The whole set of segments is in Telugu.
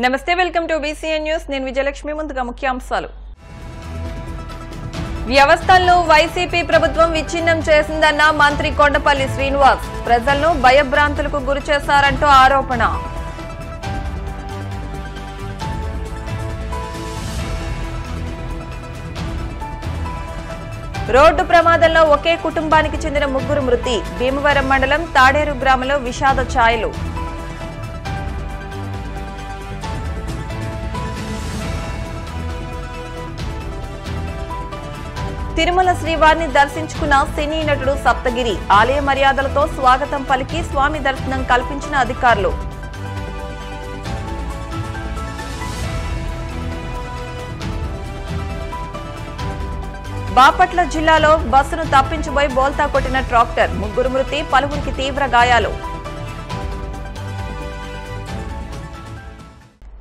నమస్తే, వెల్కమ్ టు BCN న్యూస్. నేను విజయలక్ష్మి. ముందుగా ముఖ్యాంశాలు. వ్యవస్థలను వైసీపీ ప్రభుత్వం విచ్ఛిన్నం చేసిందన్న మంత్రి కొండపల్లి శ్రీనివాస్. ప్రజలను భయభ్రాంతులకు గురిచేశారంటూ ఆరోపణ. రోడ్డు ప్రమాదంలో ఒకే కుటుంబానికి చెందిన ముగ్గురు మృతి. భీమవరం మండలం తాడేరు గ్రామంలో విషాద ఛాయలు. తిరుమల శ్రీవారిని దర్శించుకున్న సినీ నటుడు సప్తగిరి. ఆలయ మర్యాదలతో స్వాగతం పలికి స్వామి దర్శనం కల్పించిన అధికారులు. బాపట్ల జిల్లాలో బస్సును తప్పించిపోయి బోల్తా కొట్టిన ట్రాక్టర్. ముగ్గురు మృతి, పలువురికి తీవ్ర గాయాలు.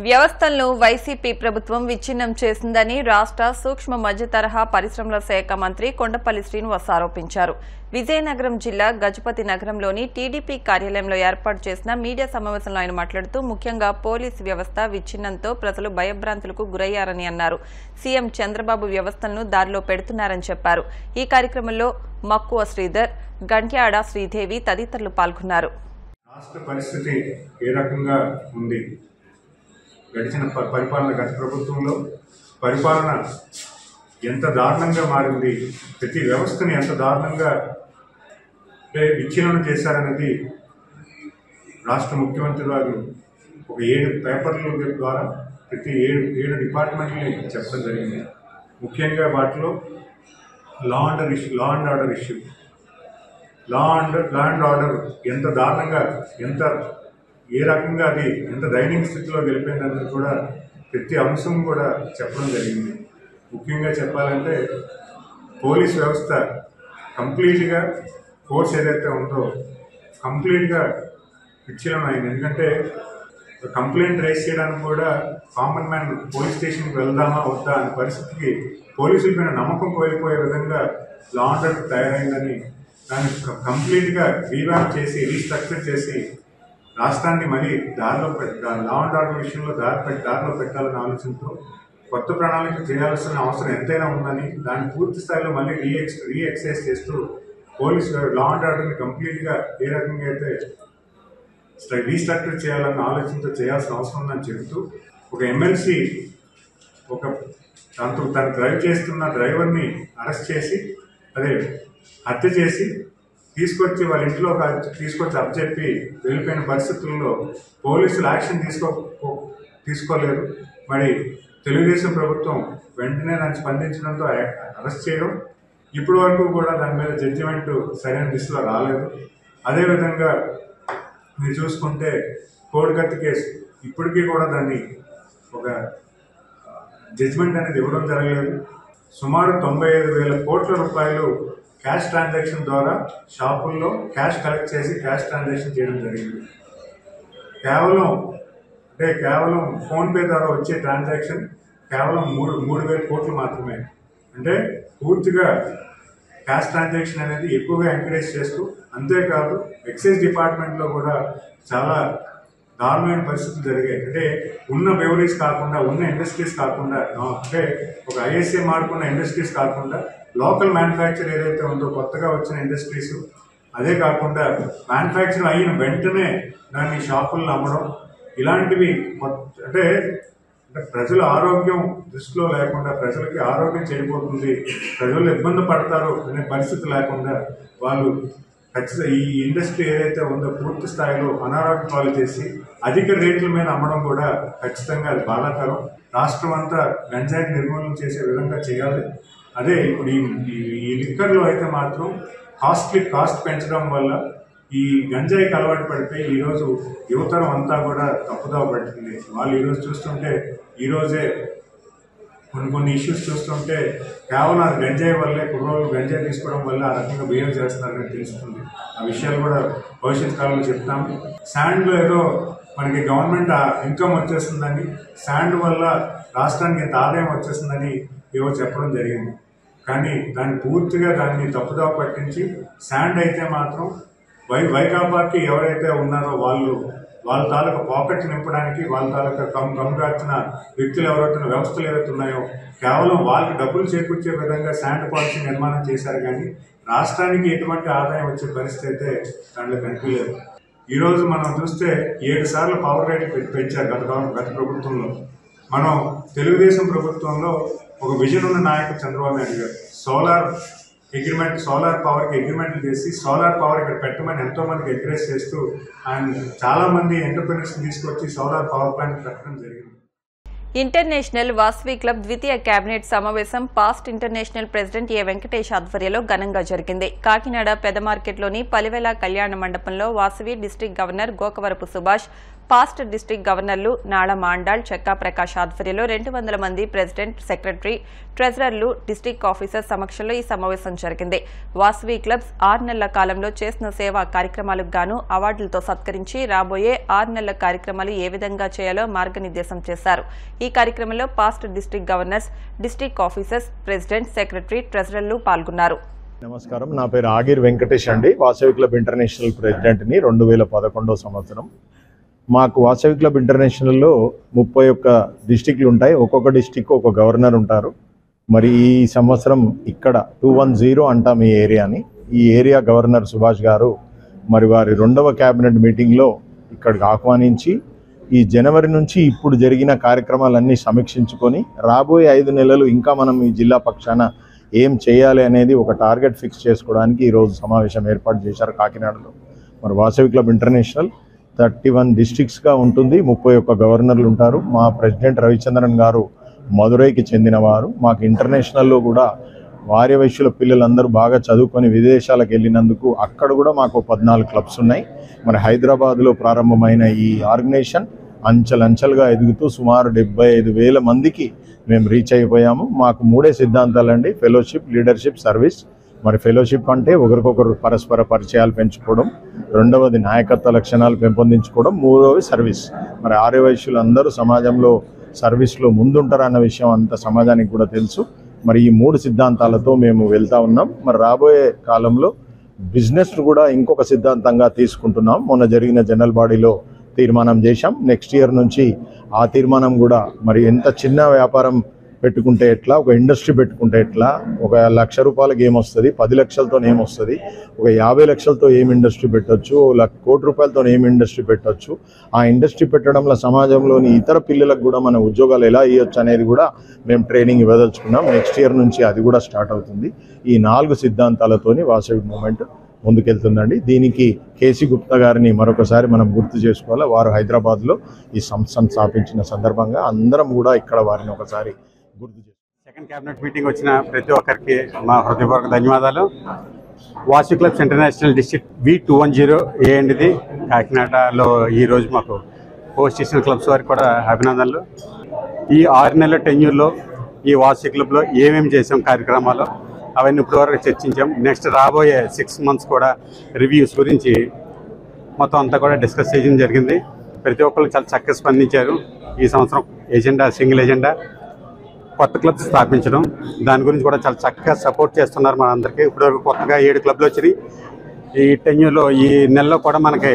వ్యవస్థలను వైసీపీ ప్రభుత్వం విచ్ఛిన్నం చేసిందని రాష్ట్ర సూక్ష్మ మధ్య తరహా పరిశ్రమల శాఖ మంత్రి కొండపల్లి శ్రీనివాస్ ఆరోపించారు. విజయనగరం జిల్లా గజపతి నగరంలోని టీడీపీ కార్యాలయంలో ఏర్పాటు చేసిన మీడియా సమావేశంలో ఆయన మాట్లాడుతూ ముఖ్యంగా పోలీసు వ్యవస్థ విచ్ఛిన్నంతో ప్రజలు భయభ్రాంతులకు గురయ్యారని అన్నారు. సీఎం చంద్రబాబు వ్యవస్థలను దారిలో పెడుతున్నారని చెప్పారు. ఈ కార్యక్రమంలో మక్కువ శ్రీధర్, గంట్యాడ శ్రీదేవి తదితరులు పాల్గొన్నారు. గడిచిన పరిపాలన గత ప్రభుత్వంలో పరిపాలన ఎంత దారుణంగా మారింది, ప్రతి వ్యవస్థని ఎంత దారుణంగా విచ్ఛిన్నం చేశారనేది రాష్ట్ర ముఖ్యమంత్రి వారు ఒక 7 పేపర్ల ద్వారా ప్రతి 7 డిపార్ట్మెంట్ని చెప్పడం జరిగింది. ముఖ్యంగా వాటిలో law and order issue, law and order ఎంత దారుణంగా, ఏ రకంగా అది ఎంత దయనీయ స్థితిలో గెలిపోయిందని కూడా ప్రతి అంశం కూడా చెప్పడం జరిగింది. ముఖ్యంగా చెప్పాలంటే పోలీస్ వ్యవస్థ కంప్లీట్గా ఫోర్స్ ఏదైతే ఉందో కంప్లీట్గా విచ్ఛిన్నం అయింది. ఎందుకంటే కంప్లైంట్ రైజ్ చేయడానికి కూడా కామన్ మ్యాన్ పోలీస్ స్టేషన్కి వెళ్దామా వద్దా అనే పరిస్థితికి పోలీసుల పైన నమ్మకం కోల్పోయే విధంగా లా అండ్ ఆర్డర్ తయారైందని దాన్ని కంప్లీట్గా రీవ్యాంప్ చేసి రీస్ట్రక్చర్ చేసి రాష్ట్రాన్ని మళ్ళీ లా అండ్ ఆర్డర్ విషయంలో దారిలో పెట్టాలనే ఆలోచనతో కొత్త ప్రణాళిక చేయాల్సిన అవసరం ఎంతైనా ఉందని దాన్ని పూర్తి స్థాయిలో మళ్ళీ రీఎక్సైజ్ చేస్తూ పోలీస్ లా అండ్ ఆర్డర్ని కంప్లీట్గా ఏ రకంగా అయితే రీస్ట్రక్చర్ చేయాలన్న ఆలోచనతో చేయాల్సిన అవసరం ఉందని చెబుతూ ఒక ఎమ్మెల్సీ తను డ్రైవ్ చేస్తున్న డ్రైవర్ని అరెస్ట్ చేసి హత్య చేసి తీసుకొచ్చి వాళ్ళ ఇంట్లో తీసుకొచ్చి అప్పచెప్పి వెళ్ళిపోయిన పరిస్థితుల్లో పోలీసులు యాక్షన్ తీసుకోలేదు. మరి తెలుగుదేశం ప్రభుత్వం వెంటనే దాన్ని స్పందించడంతో అరెస్ట్ చేయడం, ఇప్పటి వరకు కూడా దాని మీద జడ్జిమెంట్ సరైన దిశలో రాలేదు. అదేవిధంగా మీరు చూసుకుంటే కోడికత్తి కేసు ఇప్పటికీ కూడా దాన్ని ఒక జడ్జిమెంట్ అనేది ఇవ్వడం జరగలేదు. సుమారు 95,000 కోట్ల రూపాయలు క్యాష్ ట్రాన్సాక్షన్ ద్వారా షాపుల్లో క్యాష్ కలెక్ట్ చేసి క్యాష్ ట్రాన్సాక్షన్ చేయడం జరిగింది. కేవలం ఫోన్పే ద్వారా వచ్చే ట్రాన్సాక్షన్ కేవలం 3,000 కోట్లు మాత్రమే. అంటే పూర్తిగా క్యాష్ ట్రాన్సాక్షన్ అనేది ఎక్కువగా ఎంకరేజ్ చేస్తూ, అంతేకాదు ఎక్సైజ్ డిపార్ట్మెంట్లో కూడా చాలా దారుణమైన పరిస్థితులు జరిగాయి. అంటే ఉన్న బెవరీస్ కాకుండా, ఉన్న ఇండస్ట్రీస్ కాకుండా, అంటే ఒక ISA మార్కున్న ఇండస్ట్రీస్ కాకుండా లోకల్ మ్యానుఫ్యాక్చర్ ఏదైతే ఉందో కొత్తగా వచ్చిన ఇండస్ట్రీస్, అదే కాకుండా మ్యానుఫ్యాక్చర్ అయిన వెంటనే దాన్ని షాపుల్లో అమ్మడం, ఇలాంటివి అంటే ప్రజల ఆరోగ్యం దృష్టిలో లేకుండా, ప్రజలకి ఆరోగ్యం చెడిపోతుంది, ప్రజలు ఇబ్బంది పడతారు అనే పరిస్థితి లేకుండా వాళ్ళు ఖచ్చితంగా ఈ ఇండస్ట్రీ ఏదైతే ఉందో పూర్తి స్థాయిలో అనారోగ్య పాలు చేసి అధిక రేట్ల మీద అమ్మడం కూడా ఖచ్చితంగా అది బాధాకరం. రాష్ట్రం అంతా గంజాయి నిర్మూలన చేసే విధంగా చేయాలి. అదే ఇప్పుడు ఈ లిక్కర్లో అయితే మాత్రం కాస్ట్ పెంచడం వల్ల ఈ గంజాయికి అలవాటు పడిపోయి ఈరోజు యువతరం అంతా కూడా తప్పుదావ పడుతుంది. వాళ్ళు ఈరోజు చూస్తుంటే ఈరోజే కొన్ని ఇష్యూస్ చూస్తుంటే కేవలం అది గంజాయి వల్లే, కుర్రోళ్ళు గంజాయి తీసుకోవడం వల్ల ఆ రకంగా బిహేవ్ చేస్తున్నారని తెలుస్తుంది. ఆ విషయాలు కూడా భవిష్యత్ కాలంలో చెప్తాము. శాండ్లో ఏదో మనకి గవర్నమెంట్ ఇన్కమ్ వచ్చేస్తుందని, శాండ్ వల్ల రాష్ట్రానికి ఇంత ఆదాయం వచ్చేస్తుందని ఏవో చెప్పడం జరిగింది. కానీ పూర్తిగా దాన్ని తప్పుదావ పట్టించి శాండ్ అయితే మాత్రం వైకాపాకి ఎవరైతే ఉన్నారో వాళ్ళు వాళ్ళ తాలూకా పాకెట్ నింపడానికి, వాళ్ళ తాలూకా కమ్ముగార్చిన వ్యక్తులు ఎవరైతే వ్యవస్థలు ఏవైతే ఉన్నాయో కేవలం వాళ్ళకి డబ్బులు చేకూర్చే విధంగా శాండ్ పాలసీ నిర్మాణం చేశారు. కానీ రాష్ట్రానికి ఎటువంటి ఆదాయం వచ్చే పరిస్థితి అయితే దాంట్లో కనిపించలేదు. ఈరోజు మనం చూస్తే 7 సార్లు పవర్ రేట్ పెంచారు గత ప్రభుత్వంలో. మనం తెలుగుదేశం ప్రభుత్వంలో ఒక విజన్ ఉన్న నాయకుడు చంద్రబాబు నాయుడు గారు సోలార్ పవర్కి అగ్రిమెంట్లు చేసి సోలార్ పవర్ ఇక్కడ పెట్టమని ఎంతో మందికి ఎంకరేజ్ చేస్తూ ఆయన చాలా మంది ఎంటర్ప్రెన్యూర్స్ తీసుకొచ్చి సోలార్ పవర్ ప్లాంట్ పెట్టడం జరిగింది. ఇంటర్నేషనల్ వాసవి క్లబ్ ద్వితీయ కేబినెట్ సమావేశం past international president A Venkatesh ఆధ్వర్యంలో ఘనంగా జరిగింది. కాకినాడ పెద్ద మార్కెట్లోని పలివెల కళ్యాణ మండపంలో Vasavi district governor Gokavarapu Subhash, past district గవర్నర్లు నాళ మాండాల్, చెక్కా ప్రకాష్ ఆధ్వర్యంలో 200 మంది ప్రెసిడెంట్, సెక్రటరీ, ట్రెజరర్లు, డిస్టిక్ ఆఫీసర్ సమక్షంలో ఈ సమావేశం జరిగింది. వాసవి క్లబ్స్ 6 నెలల కాలంలో చేసిన సేవా కార్యక్రమాలకు గాను అవార్డులతో సత్కరించి రాబోయే 6 నెలల కార్యక్రమాలు ఏ విధంగా చేయాలో మార్గనిర్దేశం చేశారు. ఈ కార్యక్రమంలో past district governors, district officers, president, secretary, ట్రెజరర్లు పాల్గొన్నారు. నమస్కారం, నా పేరు ఆగిర్ వెంకటేష్ అండి. వాసవి క్లబ్ ఇంటర్నేషనల్ ప్రెసిడెంట్ని 2011 సంవత్సరం. మాకు వాసవి క్లబ్ ఇంటర్నేషనల్లో 31 డిస్టిక్లు ఉంటాయి. ఒక్కొక్క డిస్టిక్ ఒక గవర్నర్ ఉంటారు. మరి ఈ సంవత్సరం ఇక్కడ 210 అంటాం ఈ ఏరియాని. ఈ ఏరియా గవర్నర్ సుభాష్ గారు మరి వారి 2వ క్యాబినెట్ మీటింగ్లో ఇక్కడికి ఆహ్వానించి ఈ జనవరి నుంచి ఇప్పుడు జరిగిన కార్యక్రమాలన్నీ సమీక్షించుకొని రాబోయే 5 నెలలు ఇంకా మనం ఈ జిల్లా పక్షాన ఏం చేయాలి అనేది ఒక టార్గెట్ ఫిక్స్ చేసుకోవడానికి ఈరోజు సమావేశం ఏర్పాటు చేశారు కాకినాడలో. మరి వాసవి క్లబ్ ఇంటర్నేషనల్ 31 డిస్ట్రిక్ట్స్గా ఉంటుంది. 31 గవర్నర్లు ఉంటారు. మా ప్రెసిడెంట్ రవిచంద్రన్ గారు మదురైకి చెందినవారు. మాకు ఇంటర్నేషనల్లో కూడా ఆర్యవైశ్యుల పిల్లలందరూ బాగా చదువుకొని విదేశాలకు వెళ్ళినందుకు అక్కడ కూడా మాకు 14 క్లబ్స్ ఉన్నాయి. మరి హైదరాబాద్లో ప్రారంభమైన ఈ ఆర్గనైజేషన్ అంచెలంచెలుగా ఎదుగుతూ సుమారు 75,000 మందికి మేము రీచ్ అయిపోయాము. మాకు 3 సిద్ధాంతాలండి: ఫెలోషిప్, లీడర్షిప్, సర్వీస్. మరి ఫెలోషిప్ అంటే ఒకరికొకరు పరస్పర పరిచయాలు పెంచుకోవడం, 2వది నాయకత్వ లక్షణాలు పెంపొందించుకోవడం, 3వది సర్వీస్. మరి ఆర్యవైశ్యులందరూ సమాజంలో సర్వీస్లో ముందుంటారన్న విషయం అంత సమాజానికి కూడా తెలుసు. మరి ఈ 3 సిద్ధాంతాలతో మేము వెళ్తా ఉన్నాం. మరి రాబోయే కాలంలో బిజినెస్ కూడా ఇంకొక సిద్ధాంతంగా తీసుకుంటున్నాం. మొన్న జరిగిన జనరల్ బాడీలో తీర్మానం చేశాం. నెక్స్ట్ ఇయర్ నుంచి ఆ తీర్మానం కూడా మరి ఎంత చిన్న వ్యాపారం పెట్టుకుంటే ఎట్లా, ఒక ఇండస్ట్రీ పెట్టుకుంటే ఎట్లా, ఒక ₹1,00,000 ఏమొస్తుంది, 10 లక్షలతో ఏమొస్తుంది, ఒక 50 లక్షలతో ఏం ఇండస్ట్రీ పెట్టవచ్చు, ₹1,00,00,000 ఏం ఇండస్ట్రీ పెట్టవచ్చు, ఆ ఇండస్ట్రీ పెట్టడంలో సమాజంలోని ఇతర పిల్లలకు కూడా మన ఉద్యోగాలు ఎలా ఇవ్వచ్చు అనేది కూడా మేము ట్రైనింగ్ ఇవ్వదలుచుకున్నాం. నెక్స్ట్ ఇయర్ నుంచి అది కూడా స్టార్ట్ అవుతుంది. ఈ 4 సిద్ధాంతాలతోని వాసవి మూవ్మెంట్ ముందుకెళ్తుందండి. దీనికి కేసీ గుప్తా గారిని మరొకసారి మనం గుర్తు చేసుకోవాలి. వారు హైదరాబాద్లో ఈ సంస్థను స్థాపించిన సందర్భంగా అందరం కూడా ఇక్కడ వారిని ఒకసారి గుర్తు చేసుకోవాలి. సెకండ్ క్యాబినెట్ మీటింగ్ వచ్చిన ప్రతి ఒక్కరికి మా హృదయపూర్వక ధన్యవాదాలు. Vasavi clubs international district V210 ఏంటిది కాకినాడలో ఈరోజు మాకు హోస్ట్ చేసిన క్లబ్స్ వారికి కూడా అభినందనలు. ఈ 6 నెలల టెన్యూర్లో ఈ వాసవి క్లబ్లో ఏమేమి చేసాం కార్యక్రమాలు అవన్నీ ఇప్పటివరకు చర్చించాం. నెక్స్ట్ రాబోయే 6 మంత్స్ కూడా రివ్యూస్ గురించి మొత్తం అంతా కూడా డిస్కస్ చేయడం జరిగింది. ప్రతి ఒక్కరు చాలా చక్కగా స్పందించారు. ఈ సంవత్సరం ఎజెండా సింగిల్ ఎజెండా కొత్త క్లబ్స్ స్థాపించడం, దాని గురించి కూడా చాలా చక్కగా సపోర్ట్ చేస్తున్నారు మన అందరికీ. ఇప్పటివరకు కొత్తగా 7 క్లబ్లు వచ్చినాయి. ఈ టెన్యూర్లో ఈ నెలలో కూడా మనకి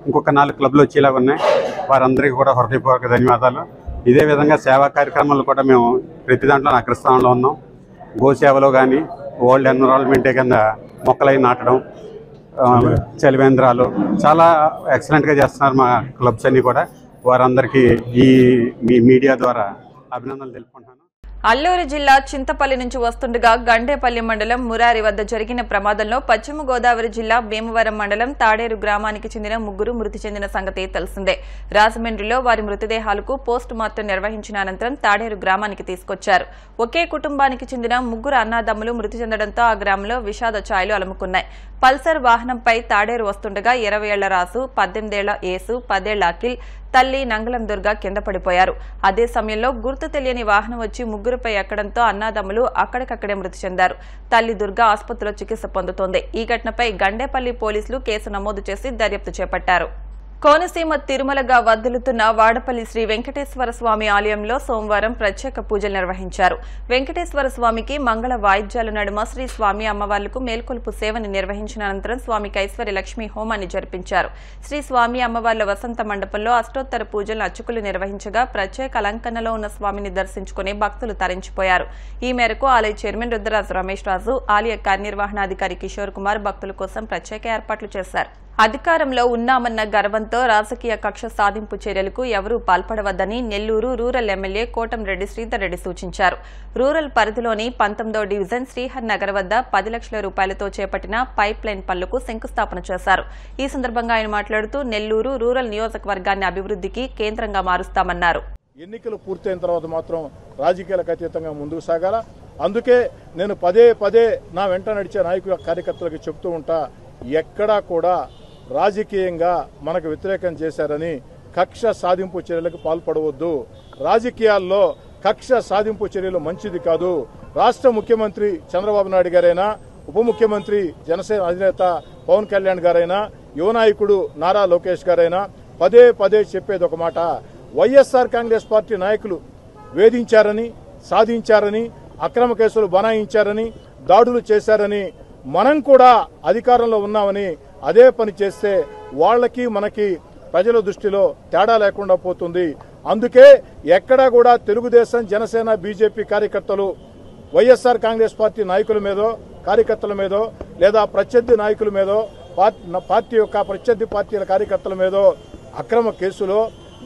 ఇంకొక 4 క్లబ్లు వచ్చేలాగా ఉన్నాయి. వారందరికీ కూడా హృదయపూర్వక ధన్యవాదాలు. ఇదే విధంగా సేవా కార్యక్రమాలు కూడా మేము ప్రతి దాంట్లో అగ్రస్థానంలో ఉన్నాం. గోసేవలో కానీ, ఓల్డ్ ఎన్విరాన్మెంటే కింద మొక్కలై నాటడం, చలివేంద్రాలు చాలా ఎక్సలెంట్గా చేస్తున్నారు మా క్లబ్స్ అన్నీ కూడా. వారందరికీ మీ మీడియా ద్వారా అభినందనలు తెలుపుకుంటున్నాను. అల్లూరు జిల్లా చింతపల్లి నుంచి వస్తుండగా గండేపల్లి మండలం మురారి వద్ద జరిగిన ప్రమాదంలో పశ్చిమ గోదావరి జిల్లా భీమవరం మండలం తాడేరు గ్రామానికి చెందిన 3 మృతి చెందిన సంగతి తెలిసిందే. రాజమండ్రిలో వారి మృతదేహాలకు పోస్ట్ మార్టం నిర్వహించిన అనంతరం తాడేరు గ్రామానికి తీసుకొచ్చారు. ఒకే కుటుంబానికి చెందిన 3 అన్నాదమ్ములు మృతి చెందడంతో ఆ గ్రామంలో విషాద ఛాయలు అలుముకున్నాయి. పల్సర్ వాహనంపై తాడేరు వస్తుండగా 20 ఏళ్ల రాసు, 18 ఏళ్ల యేసు, 10 ఏళ్ల అఖిల్, తల్లి నంగళం దుర్గ కింద పడిపోయారు. అదే సమయంలో గుర్తు తెలియని వాహనం వచ్చి 3పై ఎక్కడంతో అన్నాదమ్ములు అక్కడికక్కడే మృతి చెందారు. తల్లి దుర్గ ఆసుపత్రిలో చికిత్స పొందుతోంది. ఈ ఘటనపై గండేపల్లి పోలీసులు కేసు నమోదు చేసి దర్యాప్తు చేపట్టారు. కోనసీమ తిరుమలగా వర్ధిల్లుతున్న వాడపల్లి శ్రీ వెంకటేశ్వర స్వామి ఆలయంలో సోమవారం ప్రత్యేక పూజలు నిర్వహించారు. వెంకటేశ్వర స్వామికి మంగళ వాయిద్యాల నడుమ శ్రీ స్వామి అమ్మవార్లకు మేల్కొలుపు సేవని నిర్వహించిన అనంతరం స్వామికి ఐశ్వర్య లక్ష్మీ హోమాన్ని జరిపించారు. శ్రీ స్వామి అమ్మవార్ల వసంత మండపంలో అష్టోత్తర పూజలు అర్చకులు నిర్వహించగా ప్రత్యేక అలంకరణలో ఉన్న స్వామిని దర్శించుకుని భక్తులు తరించిపోయారు. ఈ మేరకు ఆలయ చైర్మన్ రుద్రరాజు రమేష్ రాజు, ఆలయ కార్యనిర్వహణాధికారి కిషోర్ కుమార్ భక్తుల కోసం ప్రత్యేక ఏర్పాట్లు చేశారు. అధికారంలో ఉన్నామన్న గర్వంతో రాజకీయ కక్ష సాధింపు చర్యలకు ఎవరూ పాల్పడవద్దని నెల్లూరు రూరల్ ఎమ్మెల్యే కోటంరెడ్డి శ్రీధర్ రెడ్డి సూచించారు. రూరల్ పరిధిలోని 19వ డివిజన్ శ్రీహర్ నగర్ వద్ద 10 లక్షల రూపాయలతో చేపట్టిన పైప్ లైన్ పనులకు శంకుస్థాపన చేశారు. ఈ సందర్భంగా ఆయన మాట్లాడుతూ నెల్లూరు రూరల్ నియోజకవర్గాన్ని అభివృద్ధికి కేంద్రంగా మారుస్తామన్నారు. ఎన్నికలు పూర్తయిన తర్వాత మాత్రం రాజకీయాలకు అతీతంగా ముందుకు సాగాల. అందుకే నేను పదే నా వెంట నడిచే నాయకుల కార్యకర్తలకు చెప్తూ ఉంటా, ఎక్కడా కూడా రాజకీయంగా మనకు వ్యతిరేకం చేశారని కక్ష సాధింపు చర్యలకు పాల్పడవద్దు. రాజకీయాల్లో కక్ష సాధింపు చర్యలు మంచిది కాదు. రాష్ట్ర ముఖ్యమంత్రి చంద్రబాబు నాయుడు గారైనా, ఉప ముఖ్యమంత్రి జనసేన అధినేత పవన్ కళ్యాణ్ గారైనా, యువ నాయకుడు నారా లోకేష్ గారైనా పదే చెప్పేది ఒక మాట, వైఎస్ఆర్ కాంగ్రెస్ పార్టీ నాయకులు వేధించారని, సాధించారని, అక్రమ కేసులు బనాయించారని, దాడులు చేశారని, మనం కూడా అధికారంలో ఉన్నామని అదే పని చేస్తే వాళ్ళకి మనకి ప్రజల దృష్టిలో తేడా లేకుండా పోతుంది. అందుకే ఎక్కడా కూడా తెలుగుదేశం, జనసేన, బీజేపీ కార్యకర్తలు వైఎస్ఆర్ కాంగ్రెస్ పార్టీ నాయకుల మీదో, కార్యకర్తల మీదో, లేదా ప్రత్యర్థి నాయకుల మీదో, పార్టీ యొక్క ప్రత్యర్థి పార్టీల కార్యకర్తల మీదో అక్రమ కేసులో,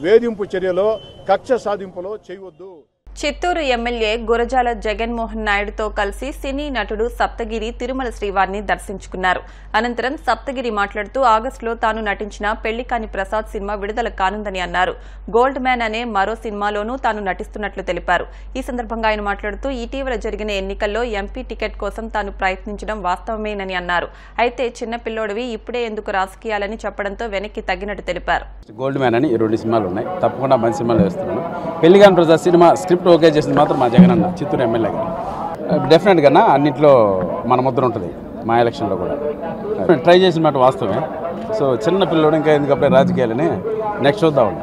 వేధింపు చర్యలో, కక్ష సాధింపులో చేయవద్దు. చిత్తూరు ఎమ్మెల్యే గురజాల జగన్మోహన్ నాయుడుతో కలిసి సినీ నటుడు సప్తగిరి తిరుమల శ్రీవారిని దర్శించుకున్నారు. అనంతరం సప్తగిరి మాట్లాడుతూ ఆగస్టులో తాను నటించిన పెళ్లికాని ప్రసాద్ సినిమా విడుదల కానుందని అన్నారు. గోల్డ్ మ్యాన్ అనే మరో సినిమాలోనూ తాను నటిస్తున్నట్లు తెలిపారు. ఈ సందర్భంగా ఆయన మాట్లాడుతూ ఇటీవల జరిగిన ఎన్నికల్లో ఎంపీ టికెట్ కోసం తాను ప్రయత్నించడం వాస్తవమేనని అన్నారు. అయితే చిన్న పిల్లోడివి ఇప్పుడే ఎందుకు రాజకీయాలని చెప్పడంతో వెనక్కి తగ్గినట్టు తెలిపారు. గోల్డ్ మ్యాన్ అని 2 సినిమాలు ఉన్నాయి, తప్పకుండా మంచి సినిమాలు వేస్తున్నాను. పెళ్లికాని ప్రసాద్ సినిమా స్క్రిప్ట్ ఓకే చేసింది మాత్రం మా జగన్ అన్న, చిత్తూరు ఎమ్మెల్యే గారు. డెఫినెట్గా అన్నింటిలో మన ముద్ర ఉంటుంది. మా ఎలక్షన్లో కూడా ట్రై చేసిన మాట వాస్తవమే. సో చిన్న పిల్లడు ఇంకా ఎందుకప్పుడే రాజకీయాలని నెక్స్ట్ చూద్దాం.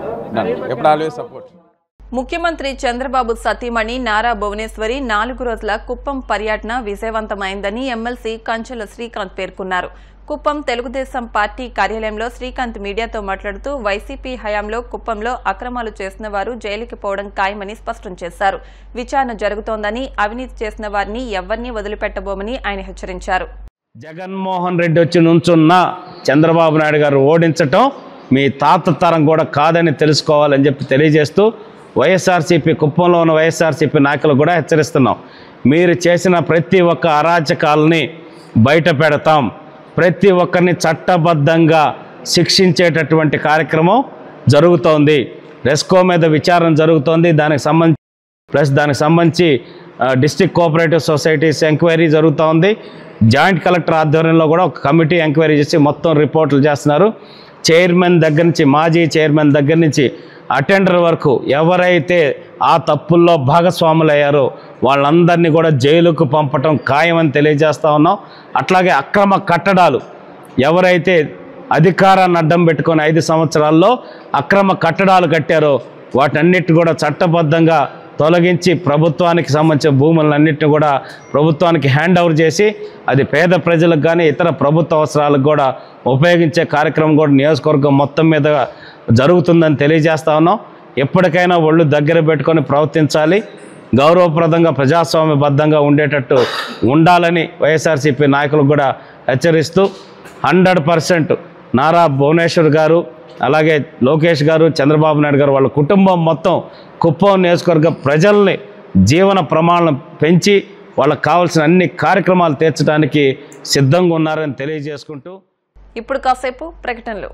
ఎప్పుడు ఆల్వేస్ సపోర్ట్. ముఖ్యమంత్రి చంద్రబాబు సతీమణి నారా భువనేశ్వరి 4 రోజుల కుప్పం పర్యటన విజయవంతమైందని ఎమ్మెల్సీ కంచెల శ్రీకాంత్ పేర్కొన్నారు. కుప్పం తెలుగుదేశం పార్టీ కార్యాలయంలో శ్రీకాంత్ మీడియాతో మాట్లాడుతూ వైసీపీ హయాంలో కుప్పంలో అక్రమాలు చేసిన వారు జైలుకి పోవడం ఖాయమని స్పష్టం చేశారు. విచారణ జరుగుతోందని, అవినీతి చేసిన వారిని ఎవరిని వదిలిపెట్టబోమని ఆయన హెచ్చరించారు. జగన్మోహన్ రెడ్డి వచ్చి నుంచున్న చంద్రబాబు నాయుడు గారు ఓడించటం మీ తాత తరం కూడా కాదని తెలుసుకోవాలని చెప్పి తెలియజేస్తూ వైఎస్ఆర్సీపీ కుప్పంలో ఉన్న వైఎస్ఆర్సీపీ నాయకులు కూడా హెచ్చరిస్తున్నాం. మీరు చేసిన ప్రతి ఒక్క అరాచకాలని బయట పెడతాం, ప్రతి ఒక్కరిని చట్టబద్ధంగా శిక్షించేటటువంటి కార్యక్రమం జరుగుతోంది. రెస్కో మీద విచారణ జరుగుతోంది. దానికి సంబంధించి డిస్ట్రిక్ట్ కోఆపరేటివ్ సొసైటీస్ ఎంక్వైరీ జరుగుతూ ఉంది. జాయింట్ కలెక్టర్ ఆధ్వర్యంలో కూడా ఒక కమిటీ ఎంక్వైరీ చేసి మొత్తం రిపోర్టులు చేస్తున్నారు. చైర్మన్ దగ్గర నుంచి, మాజీ చైర్మన్ దగ్గర నుంచి అటెండర్ వరకు ఎవరైతే ఆ తప్పుల్లో భాగస్వాములయ్యారో వాళ్ళందరినీ కూడా జైలుకు పంపటం ఖాయమని తెలియజేస్తూ ఉన్నాం. అట్లాగే అక్రమ కట్టడాలు ఎవరైతే అధికారాన్ని అడ్డం పెట్టుకొని 5 సంవత్సరాల్లో అక్రమ కట్టడాలు కట్టారో వాటన్నిటి కూడా చట్టబద్ధంగా తొలగించి ప్రభుత్వానికి సంబంధించిన భూములన్నింటినీ కూడా ప్రభుత్వానికి హ్యాండ్ ఓవర్ చేసి అది పేద ప్రజలకు కానీ ఇతర ప్రభుత్వ అవసరాలకు కూడా ఉపయోగించే కార్యక్రమం కూడా నియోజకవర్గం మొత్తం మీద జరుగుతుందని తెలియజేస్తా ఉన్నాం. ఎప్పటికైనా ఒళ్ళు దగ్గర పెట్టుకొని ప్రవర్తించాలి, గౌరవప్రదంగా ప్రజాస్వామ్యబద్ధంగా ఉండేటట్టు ఉండాలని వైఎస్ఆర్సీపీ నాయకులకు కూడా హెచ్చరిస్తూ 100% నారా భువనేశ్వర్ గారు, అలాగే లోకేష్ గారు, చంద్రబాబు నాయుడు గారు వాళ్ళ కుటుంబం మొత్తం కుప్పం నియోజకవర్గ ప్రజల్ని జీవన ప్రమాణాలను పెంచి వాళ్ళకు కావాల్సిన అన్ని కార్యక్రమాలు తీర్చడానికి సిద్ధంగా ఉన్నారని తెలియజేసుకుంటూ ఇప్పుడు కాసేపు ప్రకటనలు.